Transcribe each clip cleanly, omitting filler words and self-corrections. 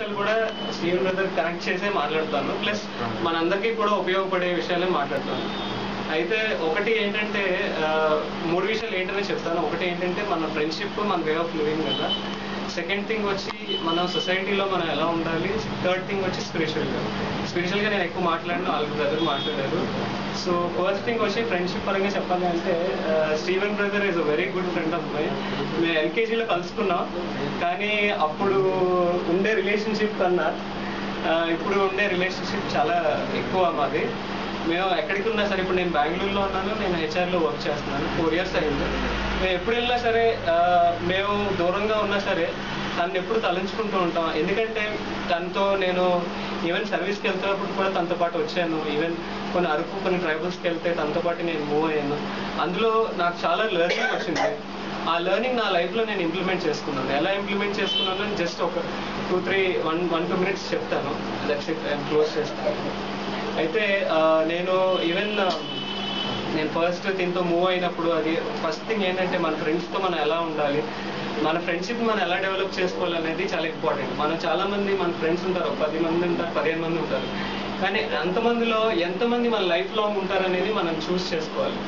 విషయాలు కూడా Steven brother connect చేసే మాట్లాడతాను. ప్లస్ మనందరికీ కూడా ఉపయోగపడే విషయాలే మాట్లాడతాను. అయితే ఒకటి ఏంటంటే 3 విషయాలు ఏంటనే చెప్తాను. ఒకటి ఏంటంటే మన ఫ్రెండ్షిప్, మన వే ఆఫ్ లివింగ్ కదా. సెకండ్ థింగ్ వచ్చి మన సొసైటీలో మనం ఎలా ఉండాలి. థర్డ్ థింగ్ వచ్చి స్పిరిచువల్గా నేను ఎక్కువ మాట్లాడిన, వాళ్ళ బ్రదర్ మాట్లాడారు. సో ఫస్ట్ థింగ్ వచ్చి ఫ్రెండ్షిప్ పరంగా చెప్పాలి అంటే Steven brother is a very good friend of my. మేము ఎల్కేజీలో కలుసుకున్నాం, కానీ అప్పుడు ఉండే రిలేషన్షిప్ కన్నా ఇప్పుడు ఉండే రిలేషన్షిప్ చాలా ఎక్కువ మాది. మేము ఎక్కడికి ఉన్నా సరే, ఇప్పుడు నేను బెంగళూరులో ఉన్నాను, నేను హెచ్ఆర్లో వర్క్ చేస్తున్నాను, 4 years అయింది. మేము ఎప్పుడు వెళ్ళినా సరే, మేము దూరంగా ఉన్నా సరే తను ఎప్పుడు తలంచుకుంటూ ఉంటాం. ఎందుకంటే తనతో నేను ఈవెన్ సర్వీస్కి వెళ్తున్నప్పుడు కూడా తనతో పాటు వచ్చాను. ఈవెన్ కొన్ని అరకు, కొన్ని ట్రైబల్స్కి వెళ్తే తనతో పాటు నేను మూవ్ అయ్యాను. అందులో నాకు చాలా లెర్నింగ్ వచ్చింది. ఆ లెర్నింగ్ నా లైఫ్లో నేను ఇంప్లిమెంట్ చేసుకున్నాను. ఎలా ఇంప్లిమెంట్ చేసుకున్నాను అని జస్ట్ ఒక 1-2 minutes చెప్తాను. దట్స్ ఇట్, ఐఎమ్ క్లోజ్ చేస్తాను. అయితే నేను ఫస్ట్ దీంతో మూవ్ అయినప్పుడు అది ఫస్ట్ థింగ్ ఏంటంటే మన ఫ్రెండ్స్తో మనం ఎలా ఉండాలి, మన ఫ్రెండ్షిప్ మనం ఎలా డెవలప్ చేసుకోవాలనేది చాలా ఇంపార్టెంట్. మనం చాలామంది మన ఫ్రెండ్స్ ఉంటారు, 10 మంది ఉంటారు, 15 మంది ఉంటారు. కానీ అంతమందిలో ఎంతమంది మన లైఫ్ లాంగ్ ఉంటారనేది మనం చూస్ చేసుకోవాలి.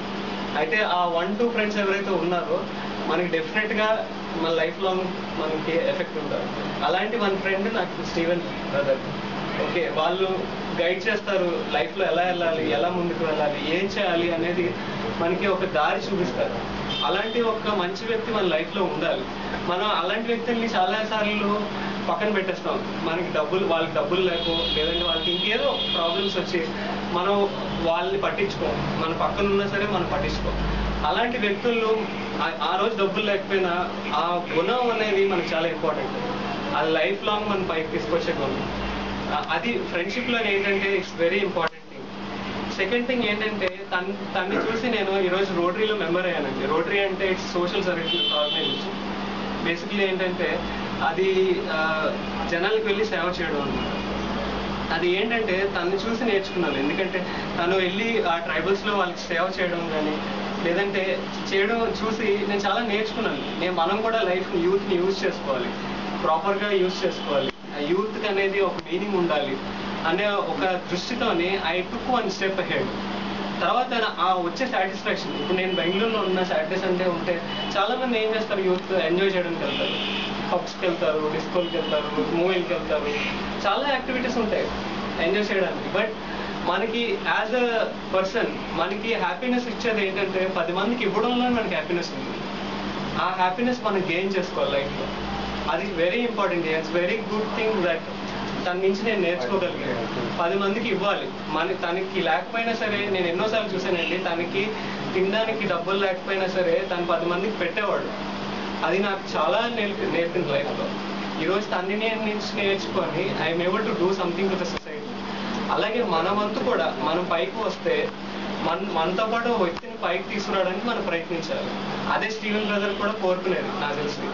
అయితే ఆ 1-2 ఫ్రెండ్స్ ఎవరైతే ఉన్నారో మనకి డెఫినెట్గా మన లైఫ్ లాంగ్ మనకి ఎఫెక్ట్ ఉంటారు. అలాంటి మన ఫ్రెండ్ నాకు స్టీవెన్ బ్రదర్. ఓకే, వాళ్ళు గైడ్ చేస్తారు లైఫ్లో ఎలా వెళ్ళాలి, ఎలా ముందుకు వెళ్ళాలి, ఏం చేయాలి అనేది మనకి ఒక దారి చూపిస్తారు. అలాంటి ఒక మంచి వ్యక్తి మన లైఫ్లో ఉండాలి. మనం అలాంటి వ్యక్తుల్ని చాలాసార్లు పక్కన పెట్టేస్తాం. వాళ్ళకి డబ్బులు లేకో, లేదంటే వాళ్ళకి ఇంకేదో ప్రాబ్లమ్స్ వచ్చి మనం వాళ్ళని పట్టించుకోం. మన పక్కన ఉన్నా సరే మనం పట్టించుకోం. అలాంటి వ్యక్తుల్లో ఆ రోజు డబ్బులు లేకపోయినా ఆ గుణం అనేది మనకు చాలా ఇంపార్టెంట్. ఆ లైఫ్ లాంగ్ మనం పైకి తీసుకొచ్చే గుణం అది ఫ్రెండ్షిప్లో ఏంటంటే it's very important thing. Second thing ఏంటంటే తన్ని చూసి నేను ఈరోజు రోటరీలో మెంబర్ అయ్యానండి. రోటరీ అంటే it's social service organisation. Basically ఏంటంటే అది జనాలకు వెళ్ళి సేవ చేయడం అన్నమాట. అది ఏంటంటే తను చూసి నేర్చుకున్నాను. ఎందుకంటే తను వెళ్ళి ఆ ట్రైబల్స్లో వాళ్ళకి సేవ చేయడం కానీ లేదంటే చేయడం చూసి నేను చాలా నేర్చుకున్నాను. మనం కూడా యూత్ని యూజ్ చేసుకోవాలి, ప్రాపర్గా యూజ్ చేసుకోవాలి. యూత్ అనేది ఒక మీనింగ్ ఉండాలి అనే ఒక దృష్టితోని ఐ టుక్ 1 step ahead. తర్వాత ఆ వచ్చే సాటిస్ఫాక్షన్, ఇప్పుడు నేను బెంగళూరులో ఉన్న సాటర్డే సండే ఉంటే చాలా మంది ఏం చేస్తారు, యూత్ ఎంజాయ్ చేయడానికి వెళ్తారు, పబ్స్కి వెళ్తారు, డిస్కోలకి వెళ్తారు, మూవీకి వెళ్తారు, చాలా యాక్టివిటీస్ ఉంటాయి ఎంజాయ్ చేయడానికి. బట్ మనకి యాజ్ అ పర్సన్ మనకి హ్యాపీనెస్ ఇచ్చేది ఏంటంటే 10 మందికి ఇవ్వడంలో మనకి హ్యాపీనెస్ ఉంది. ఆ హ్యాపీనెస్ మనం గెయిన్ చేసుకోవాలి లైఫ్లో. అది very important. It's very good thing that తన నుంచి నేను నేర్చుకోగలిగాను. 10 మందికి ఇవ్వాలి. తనకి లేకపోయినా సరే, నేను ఎన్నోసార్లు చూసానండి, తనకి తినడానికి డబ్బులు లేకపోయినా సరే తను 10 మందికి పెట్టేవాడు. అది నాకు చాలా నేర్పింది లైఫ్లో. ఈరోజు తన్ని నుంచి నేర్చుకొని I'm able to do something to the society. అలాగే మన వంతు కూడా మనం పైకి వస్తే మనతో పాటు వ్యక్తిని పైకి తీసుకురావడానికి మనం ప్రయత్నించాలి. అదే స్టీవెన్ బ్రదర్ కూడా కోరుకునేది నాకు తెలిసి.